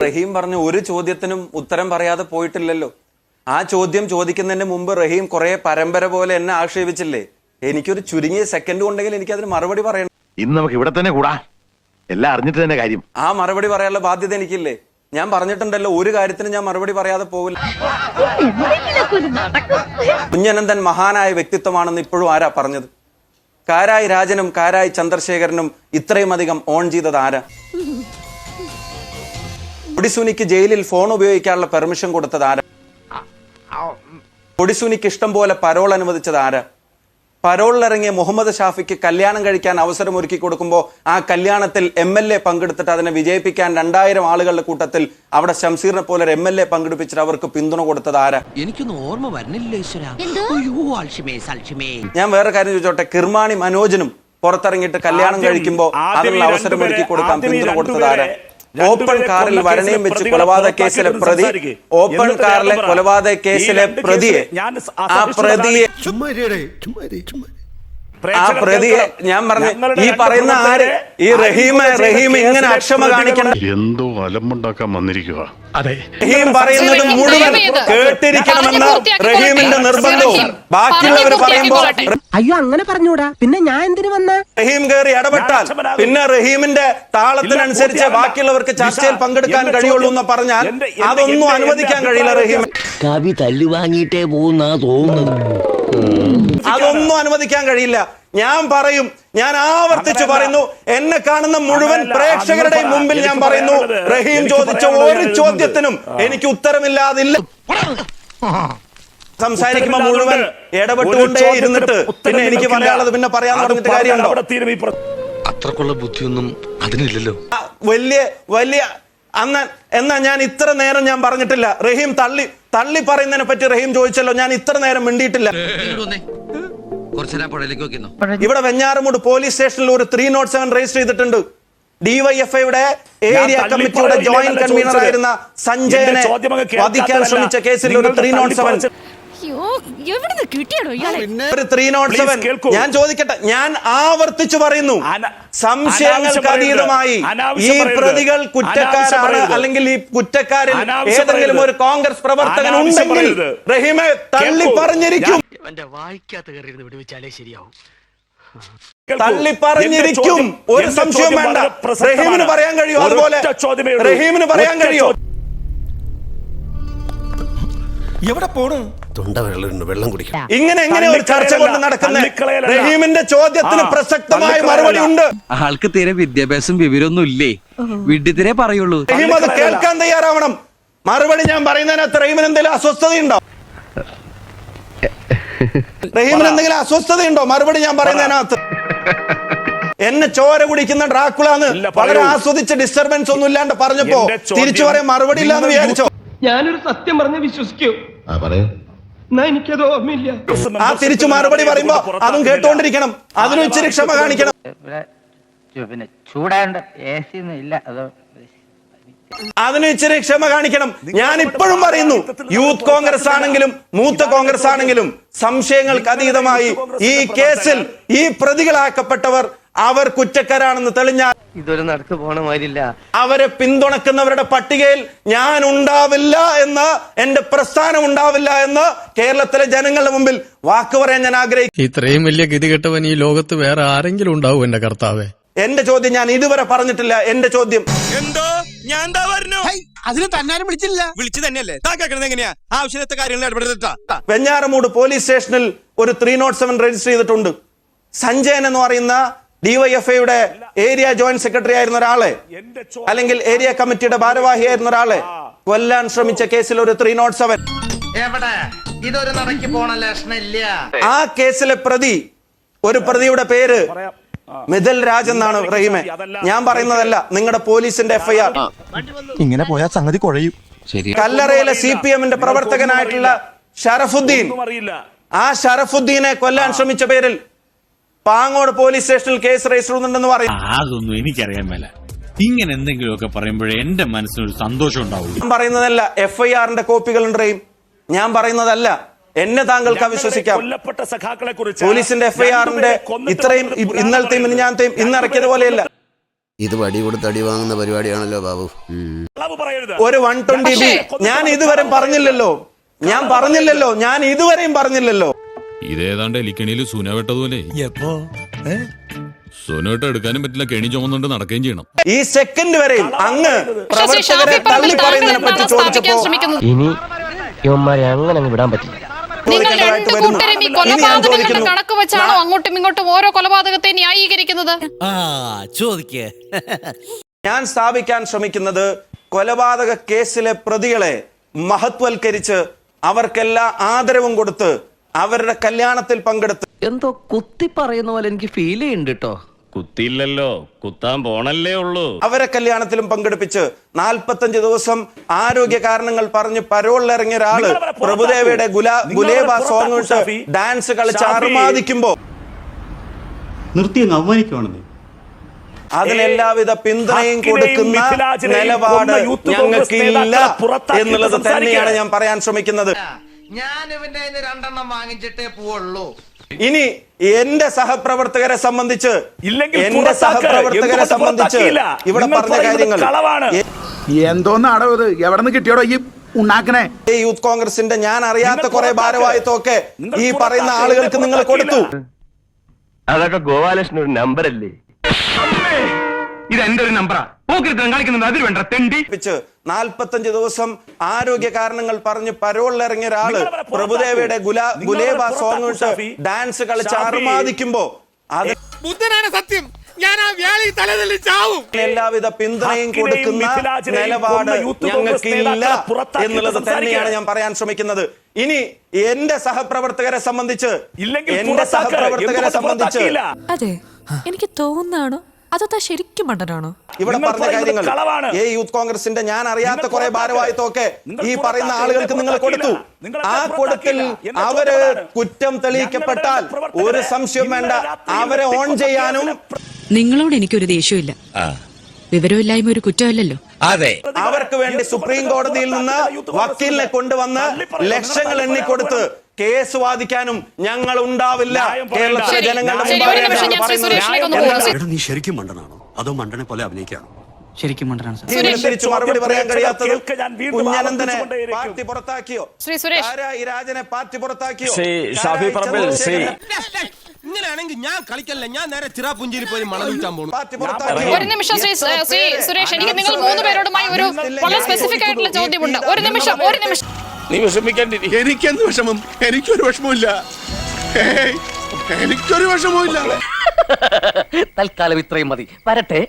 റഹീം പറഞ്ഞ ഒരു ചോദ്യത്തിനും ഉത്തരം പറയാതെ പോയിട്ടില്ലല്ലോ. ആ ചോദ്യം ചോദിക്കുന്നതിന് മുമ്പ് റഹീം കുറെ പരമ്പര പോലെ എന്നെ ആക്ഷേപിച്ചില്ലേ? എനിക്കൊരു ചുരുങ്ങിയ സെക്കൻഡ് ഉണ്ടെങ്കിൽ എനിക്ക് അതിന് മറുപടി പറയണം. ഇന്ന് നമുക്ക് ഇവിടെ തന്നെ കൂടാ, എല്ലാം അറിഞ്ഞിട്ട് തന്നെ കാര്യം. ആ മറുപടി പറയാനുള്ള ബാധ്യത എനിക്കില്ലേ? ഞാൻ പറഞ്ഞിട്ടുണ്ടല്ലോ, ഒരു കാര്യത്തിന് ഞാൻ മറുപടി പറയാതെ പോവില്ല. കുഞ്ഞനന്തൻ മഹാനായ വ്യക്തിത്വമാണെന്ന് ഇപ്പോഴും ആരാ പറഞ്ഞത്? കാരായി രാജനും കാരായി ചന്ദ്രശേഖരനും ഇത്രയും അധികം ഓൺ ചെയ്തത് ആരാ? കൊടിസുനിക്ക് ജയിലിൽ ഫോൺ ഉപയോഗിക്കാനുള്ള പെർമിഷൻ കൊടുത്തത് ആരാ? കൊടിസുനിക്ക് ഇഷ്ടം പോലെ പരോൾ അനുവദിച്ചത് ആരാ? പരോളിലിറങ്ങിയ മുഹമ്മദ് ഷാഫിക്ക് കല്യാണം കഴിക്കാൻ അവസരം ഒരുക്കി കൊടുക്കുമ്പോൾ ആ കല്യാണത്തിൽ MLA പങ്കെടുത്തിട്ട് അതിനെ വിജയിപ്പിക്കാൻ 2000 ആളുകളുടെ കൂട്ടത്തിൽ അവിടെ ഷംസീറിനെ പോലെ ഒരു MLA പങ്കെടുപ്പിച്ചിട്ട് അവർക്ക് പിന്തുണ കൊടുത്തത് ആരാ? എനിക്കൊന്നും ഓർമ്മ വരുന്നില്ല. ഞാൻ വേറെ കാര്യം ചോദിച്ചോട്ടെ, കിർമാണി മനോജനും പുറത്തിറങ്ങിയിട്ട് കല്യാണം കഴിക്കുമ്പോൾ അതിനുള്ള അവസരം ഒരുക്കി കൊടുക്കാൻ പിന്തുണ കൊടുത്തത് ആരാ? ഓപ്പൺ കാറിൽ വരണയും വെച്ച് കൊലപാതക കേസിലെ പ്രതി, ഓപ്പൺ കാറിലെ കൊലപാതക കേസിലെ പ്രതിയെ, ആ പ്രതിയെ ഞാൻ പറഞ്ഞു, ഈ പറയുന്ന ആര്, ഈ റഹീം ഇങ്ങനെ അക്ഷമ കാണിക്കണം. എന്തോ അലമ്പുണ്ടാക്കാൻ വന്നിരിക്കുക. റഹീം പറയുന്നത് മുഴുവൻ കേട്ടിരിക്കണമെന്ന റഹീമിന്റെ നിർബന്ധവും ബാക്കിയുള്ളവർ പറയുമ്പോൾ അയ്യോ അങ്ങനെ പറഞ്ഞൂടാ, പിന്നെ ഞാൻ എന്തിനു വന്ന? റഹീം കയറി ഇടപെട്ടാൽ പിന്നെ റഹീമിന്റെ താളത്തിനനുസരിച്ച് ബാക്കിയുള്ളവർക്ക് ചർച്ചയിൽ പങ്കെടുക്കാൻ കഴിയുള്ളൂ എന്ന് പറഞ്ഞാൽ അതൊന്നും അനുവദിക്കാൻ കഴിയില്ല. റഹീം കവി തല്ലുവാങ്ങിയിട്ടേ പോകുന്ന തോന്നുന്നത്, അതൊന്നും അനുവദിക്കാൻ കഴിയില്ല. ഞാൻ പറയും, ഞാൻ ആവർത്തിച്ചു പറയുന്നു, എന്നെ കാണുന്ന മുഴുവൻ പ്രേക്ഷകരുടെയും മുമ്പിൽ ഞാൻ പറയുന്നു, റഹീം ചോദിച്ച ഒരു ചോദ്യത്തിനും എനിക്ക് ഉത്തരമില്ലാതില്ല. സംസാരിക്കുമ്പോൾ മുഴുവൻ ഇടപെട്ടുകൊണ്ടേ ഇരുന്നിട്ട് പിന്നെ എനിക്ക് പറയാനുള്ളത് പിന്നെ പറയാന്ന് പറഞ്ഞിട്ട് കാര്യമുണ്ടോ? അത്രക്കുള്ള ബുദ്ധിയൊന്നും അതിനില്ലല്ലോ. വലിയ എന്നാ ഞാൻ ഇത്ര നേരം ഞാൻ പറഞ്ഞിട്ടില്ല. റഹീം തള്ളി പറയുന്നതിനെ പറ്റി റഹീം ചോദിച്ചല്ലോ, ഞാൻ ഇത്ര നേരം മിണ്ടിയിട്ടില്ല. ഇവിടെ വെഞ്ഞാറമൂട് പോലീസ് സ്റ്റേഷനിൽ ഒരു 307 രജിസ്റ്റർ ചെയ്തിട്ടുണ്ട്. DYFIയുടെ ഏരിയ കമ്മിറ്റിയുടെ ജോയിന്റ് കൺവീനർ ആയിരുന്ന സഞ്ജയനെ വധിക്കാൻ ശ്രമിച്ച കേസിൽ ഒരു 307. ഒരു 307 ഞാൻ ചോദിക്കട്ടെ, ഞാൻ ആവർത്തിച്ചു പറയുന്നു, സംശയങ്ങൾക്ക് അതീതമായി ഈ പ്രതികൾ കുറ്റക്കാരാണ്, അല്ലെങ്കിൽ ഈ കുറ്റക്കാരിൽ ഏതെങ്കിലും ഒരു കോൺഗ്രസ് പ്രവർത്തകൻ ഉണ്ടെങ്കിൽ റഹീമെ തള്ളി പറഞ്ഞിരിക്കും, തള്ളി പറഞ്ഞിരിക്കും. ഒരു സംശയം വേണ്ട. റഹീമിന് പറയാൻ കഴിയും, അതുപോലെ റഹീമിന് പറയാൻ കഴിയും. എവിടെ പോണു? വെള്ളം കുടിക്കാം. ഇങ്ങനെ എങ്ങനെ ഒരു ചർച്ച കൊണ്ട് നടക്കുന്ന റഹീമിന്റെ ചോദ്യത്തിന് പ്രസക്തമായ മറുപടി ഉണ്ട്. ആൾക്ക് തീരെ വിദ്യാഭ്യാസം വിവരമൊന്നും ഇല്ലേ, വിഡ്ഢിത്തിരെ പറയുള്ളൂ. റഹീം അത് കേൾക്കാൻ തയ്യാറാവണം. മറുപടി ഞാൻ പറയുന്നതിനകത്ത് റഹീമിന് എന്തെങ്കിലും അസ്വസ്ഥതയുണ്ടോ? റഹീമിന് എന്തെങ്കിലും അസ്വസ്ഥതയുണ്ടോ മറുപടി ഞാൻ പറയുന്നതിനകത്ത്? എന്നെ ചോര കുടിക്കുന്ന ഡ്രാക്കുളാന്ന് വളരെ ആസ്വദിച്ച് ഡിസ്റ്റർബൻസ് ഒന്നും ഇല്ലാണ്ട് പറഞ്ഞപ്പോ തിരിച്ചു പറയാൻ മറുപടി ഇല്ലാന്ന് വിചാരിച്ചോ? ഞാനൊരു സത്യം പറഞ്ഞ് വിശ്വസിക്കൂ, എനിക്കത് ഓർമ്മയില്ല. ആ തിരിച്ചു മറുപടി പറയുമ്പോ അതും കേട്ടുകൊണ്ടിരിക്കണം, അതിനും ഇച്ചിരി ക്ഷമ കാണിക്കണം. പിന്നെ ചൂടാണ്ട് AC ഒന്നും ഇല്ല, അതോ അതിന് ഇച്ചിരി ക്ഷമ കാണിക്കണം. ഞാൻ ഇപ്പോഴും പറയുന്നു, യൂത്ത് കോൺഗ്രസ് ആണെങ്കിലും മൂത്ത കോൺഗ്രസ് ആണെങ്കിലും സംശയങ്ങൾക്ക് അതീതമായി ഈ കേസിൽ ഈ പ്രതികളാക്കപ്പെട്ടവർ അവർ കുറ്റക്കാരാണെന്ന് തെളിഞ്ഞാൽ ഇതൊരു നടക്ക് പോണ മാതിരില്ല. അവരെ പിന്തുണക്കുന്നവരുടെ പട്ടികയിൽ ഞാൻ ഉണ്ടാവില്ല എന്ന്, എന്റെ പ്രസ്ഥാനം ഉണ്ടാവില്ല എന്ന് കേരളത്തിലെ ജനങ്ങളുടെ മുമ്പിൽ വാക്ക് പറയാൻ ഞാൻ ആഗ്രഹിക്കുന്നു. ഇത്രയും വലിയ ഗതികെട്ടവൻ ഈ ലോകത്ത് വേറെ ആരെങ്കിലും ഉണ്ടാവും എന്റെ കർത്താവേ? എന്റെ ചോദ്യം ഞാൻ ഇതുവരെ പറഞ്ഞിട്ടില്ല. എന്റെ ചോദ്യം എന്തോ ഞാൻ എന്താ പറഞ്ഞു? അതിന് തന്നാരും വിളിച്ചില്ല. വിളിച്ചു തന്നെയല്ലേ താക്കണത്? എങ്ങനെയാ ആവശ്യത്തെ കാര്യങ്ങൾ ഇടപെടുത്താ? വെഞ്ഞാറമൂട് പോലീസ് സ്റ്റേഷനിൽ ഒരു 307 രജിസ്റ്റർ ചെയ്തിട്ടുണ്ട്. സഞ്ജയൻ എന്ന് പറയുന്ന DYFIയുടെ ഏരിയ ജോയിന്റ് സെക്രട്ടറി ആയിരുന്ന ഒരാളെ, അല്ലെങ്കിൽ ഏരിയ കമ്മിറ്റിയുടെ ഭാരവാഹിയായിരുന്ന ഒരാളെ കൊല്ലാൻ ശ്രമിച്ച കേസിൽ ഒരു 307. ഇതൊരു നടക്ക് പോണ ലക്ഷണില്ല. ആ കേസിലെ പ്രതി, ഒരു പ്രതിയുടെ പേര് മിഥിൽ രാജ് എന്നാണ്. റഹീമെ, ഞാൻ പറയുന്നതല്ല, നിങ്ങളുടെ പോലീസിന്റെ FIR. ഇങ്ങനെ പോയാൽ സംഗതി കുഴയും. കല്ലറയിലെ CPMന്റെ പ്രവർത്തകനായിട്ടുള്ള ഷറഫുദ്ദീൻ, ആ ഷറഫുദ്ദീനെ കൊല്ലാൻ ശ്രമിച്ച പേരിൽ പാങ്ങോട് പോലീസ് സ്റ്റേഷനിൽ കേസ് രജിസ്റ്റർ ചെയ്യുന്നുണ്ടെന്ന് പറയും. അതൊന്നും എനിക്കറിയാൻ മേല. ഇങ്ങനെ എന്തെങ്കിലുമൊക്കെ പറയുമ്പോഴേ എന്റെ മനസ്സിനൊരു സന്തോഷം ഉണ്ടാവും. ഞാൻ പറയുന്നതല്ല, FIRന്റെ കോപ്പികളുണ്ട് റഹീം, ഞാൻ പറയുന്നതല്ല. എന്നെ താങ്കൾക്ക് അവിശ്വസിക്കാം. പോലീസിന്റെ FIRന്റെ ഇത്രയും ഇന്നലത്തെയും മിനിഞ്ഞാന്നത്തെയും ഇന്നിറക്കിയത് പോലെയല്ല. ഇത് വടി കൊടുത്ത് അടി വാങ്ങുന്ന പരിപാടിയാണല്ലോ ബാബു. ഒരു 120B ഞാൻ ഇതുവരെ പറഞ്ഞില്ലല്ലോ. ഞാൻ ഇതുവരെയും പറഞ്ഞില്ലല്ലോ. ഇതേതാണ്ട് എലിക്കണിയിൽ സുനവെട്ടതുപോലെ സുനവെട്ട എടുക്കാനും പറ്റില്ല, കെണി ചുമന്നുകൊണ്ട് നടക്കുകയും ചെയ്യണം. ഈ സെക്കൻഡ് വരെയും അങ്ങ് പ്രവർത്തകരെ തള്ളി പറയുന്നതിനെ പറ്റി ചോദിച്ചപ്പോ ഇനി ഇവന്മാരെ അങ്ങനെ വിടാൻ പറ്റില്ല. നിങ്ങൾ രണ്ടു കൂട്ടരും ഈ കൊലപാതകങ്ങളുടെ കണക്ക് വെച്ചാണോ അങ്ങോട്ടും ഇങ്ങോട്ടും ഓരോ കൊലപാതകത്തെ ന്യായീകരിക്കുന്നത്? ഞാൻ സ്ഥാപിക്കാൻ ശ്രമിക്കുന്നത് കൊലപാതക കേസിലെ പ്രതികളെ മഹത്വൽക്കരിച്ച് അവർക്കെല്ലാ ആദരവും കൊടുത്ത് അവരുടെ കല്യാണത്തിൽ പങ്കെടുത്ത് എന്തോ കുത്തി പറയുന്ന പോലെ എനിക്ക് ഫീൽ ചെയ്യുന്നുണ്ട് കേട്ടോ. കുത്തിയില്ലല്ലോ, കുത്താൻ പോണല്ലേ ഉള്ളൂ. അവരെ കല്യാണത്തിലും പങ്കെടുപ്പിച്ച് 45 ദിവസം ആരോഗ്യ കാരണങ്ങൾ പറഞ്ഞ് പരോളിലിറങ്ങിയ ഒരാള് പ്രഭുദേവയുടെ ഗുലേബ സോങ് ഇട്ട് ഡാൻസ് കളിച്ച് അറുമാദിക്കുമ്പോ അവമാനിക്കുവാണെന്ന് അതിനെല്ലാവിധ പിന്തുണയും കൊടുക്കുന്ന നിലപാട് ഞങ്ങൾക്കില്ല എന്നുള്ളത് തന്നെയാണ് ഞാൻ പറയാൻ ശ്രമിക്കുന്നത്. ഞാൻ ഇവന്റെ 2 വാങ്ങിച്ചിട്ടേ പോവുള്ളൂ. ഇനി എന്റെ സഹപ്രവർത്തകരെ സംബന്ധിച്ച് ഇവിടെ പറഞ്ഞ കാര്യങ്ങൾ എന്തോന്നാടോ ഇത്? എവിടെ നിന്ന് കിട്ടിയോടോ ഈ ഉണ്ടാക്കണേ? യൂത്ത് കോൺഗ്രസിന്റെ ഞാൻ അറിയാത്ത കുറെ ഭാരവാഹിത്വമൊക്കെ ഈ പറയുന്ന ആളുകൾക്ക് നിങ്ങൾ കൊടുത്തു. അതൊക്കെ ഗോപാലകൃഷ്ണൻ ഒരു നമ്പർ അല്ലേ? ഇത് എന്റെ ഒരു നമ്പറാ. കളിക്കുന്നത് അതിൽ വേണ്ട തെണ്ടി. 45 ദിവസം ആരോഗ്യ കാരണങ്ങൾ പറഞ്ഞ് പരോളിലിറങ്ങിയ ഒരാള് പ്രഭുദേവയുടെ ഗുലേബ സോങ് ഇട്ട് ഡാൻസ് കളിച്ച് അറുമാദിക്കുമ്പോ അത് ബുദ്ധനാണ് സത്യം. ഞാൻ ആ വ്യാളി തലതല്ലി ചാവും. എല്ലാവിധ പിന്തുണയും കൊടുക്കുന്ന നിലപാട് ഞങ്ങൾക്കില്ല എന്നുള്ളത് തന്നെയാണ് ഞാൻ പറയാൻ ശ്രമിക്കുന്നത്. ഇനി എന്റെ സഹപ്രവർത്തകരെ സംബന്ധിച്ച് അതെ, എനിക്ക് തോന്നുന്നാണോ അതൊക്കെ ശരിക്കും മണ്ടനാണോ? ഇവിടെ പറഞ്ഞ കാര്യങ്ങൾ യൂത്ത് കോൺഗ്രസിന്റെ ഞാൻ അറിയാത്ത കുറെ ഭാരവാഹിത്വമൊക്കെ ഈ പറയുന്ന ആളുകൾക്ക് നിങ്ങൾ കൊടുത്തു. ആ കൊടുത്തിൽ അവര് കുറ്റം തെളിയിക്കപ്പെട്ടാൽ ഒരു സംശയം വേണ്ട, അവരെ ഓൺ ചെയ്യാനും. നിങ്ങളോട് എനിക്കൊരു ദേഷ്യമില്ല. വിവരമില്ലായ്മ ഒരു കുറ്റമല്ലല്ലോ. അതെ, അവർക്ക് വേണ്ടി സുപ്രീം കോടതിയിൽ നിന്ന് വക്കീലിനെ കൊണ്ടുവന്ന് ലക്ഷങ്ങൾ എണ്ണിക്കൊടുത്ത് കേസ് വാദിക്കാനും ഞങ്ങൾ ഉണ്ടാവില്ല. കേരളത്തിലെ ജനങ്ങളുടെ നീ ശരിക്കും മണ്ടനാണോ അതോ മണ്ടനെ പോലെ അഭിനയിക്കാണോ? ശരിക്കും മണ്ടനാണ് സാർ. തിരിച്ചു മറുപടി പറയാൻ കഴിയാത്തത് കുഞ്ഞനന്തനെ പാർട്ടി പുറത്താക്കിയോ? ഈ രാജനെ പാർട്ടി പുറത്താക്കിയോ? ഇങ്ങനെയാണെങ്കിൽ ഞാൻ കളിക്കല്ല, ഞാൻ നേരെ ചിറാപുഞ്ചിയിൽ പോയി മണം വിൽക്കാൻ പോകും. പാർട്ടി പുറത്താക്കിയോ? ഒരു നിമിഷം ശ്രീ സുരേഷ്, എനിക്ക് നിങ്ങൾ 3 പേരോടുമായി ഒരു വളരെ സ്പെസിഫിക് ആയിട്ടുള്ള ചോദ്യമുണ്ട്. ഒരു നിമിഷം. നീ വിഷമിക്കാണ്ടിരി. എനിക്കെന്ത് വിഷമം? എനിക്കൊരു വിഷമമില്ല. എനിക്കൊരു വിഷമവും ഇല്ല. തൽക്കാലം ഇത്രയും മതി. വരട്ടെ.